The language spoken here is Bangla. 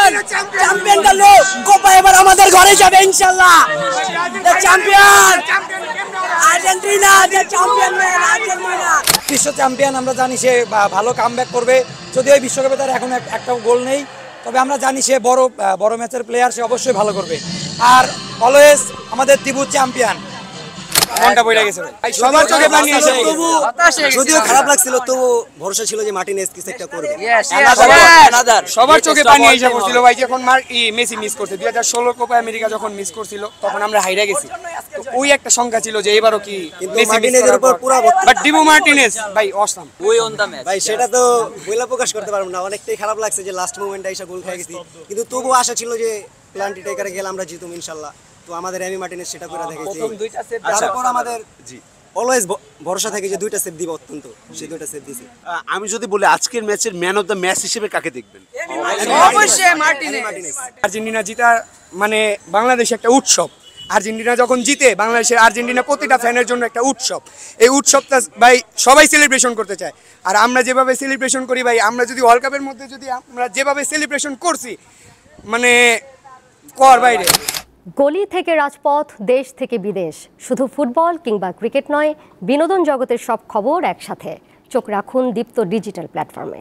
চ্যাম্পিয়ন চ্যাম্পিয়ন গেল কোপা এবার আমাদের ঘরে যাবে ইনশাআল্লাহ the champion Argentina the champion man Argentina বিশ্ব চ্যাম্পিয়ন আমরা জানি সে ভালো কামব্যাক করবে যদিও এই বিশ্বকাপে তার এখন একটা গোল নেই তবে আমরা জানি সে বড় ম্যাচের প্লেয়ার সে অবশ্যই ভালো করবে আর অলওয়েজ আমাদের তিবু চ্যাম্পিয়ন মনটা বইলা গেছে ভাই সবার চোখে পানি এসে যদিও খারাপ লাগছিল তবু ভরসা ছিল যে মার্টিনেজ কিছু একটা করবে সবার চোখে পানি এসে পড়ছিল ভাই যখন মেসি মিস করছে 2016 কোপা আমেরিকা যখন মিস করছিল তখন আমরা হাইরা গেছি ওই একটা সংখ্যা ছিল যে এবারও কি মেসি মার্টিনেজের উপর পুরো বাট ডিবো মার্টিনেজ ভাই অসাম ওই অন দা ম্যাচ ভাই সেটা তো বইলা প্রকাশ করতে পারবো না অনেকটাই খারাপ লাগছে যে লাস্ট মোমেন্টে এসে গোল খেয়ে গেছি কিন্তু তবু আশা ছিল যে প্ল্যান্টি টেকারে গেলে আমরা জিতুম ইনশাআল্লাহ তো আমাদের এমি মার্টিনেজ সেটা করে দেখাইছে প্রথম দুইটা সেভ তারপর আমাদের জি অলওয়েজ ভরসা থাকে যে দুইটা সেভ দিব অত্যন্ত সেই দুইটা সেভ দিছি আমি যদি বলি আজকের ম্যাচের ম্যান অফ দ্য ম্যাচ হিসেবে কাকে দেখবেন? অবশ্যই মার্টিনেজ আর্জেন্টিনা জিতা মানে বাংলাদেশে একটা উৎসব আর্জেন্টিনা যখন জিতে বাংলাদেশের আর্জেন্টিনা প্রতিটা ফ্যানের জন্য একটা উৎসব এই উৎসবটা ভাই সবাই সেলিব্রেশন করতে চায় আর আমরা যেভাবে সেলিব্রেশন করি ভাই আমরা যদি ওয়ার্ল্ড কাপের মধ্যে যদি আমরা যেভাবে সেলিব্রেশন করছি মানে কর বাইরে গলি থেকে রাজপথ দেশ থেকে বিদেশ শুধু ফুটবল কিংবা ক্রিকেট নয় বিনোদন জগতের সব খবর একসাথে চোখ রাখুন দীপ্ত ডিজিটাল প্ল্যাটফর্মে।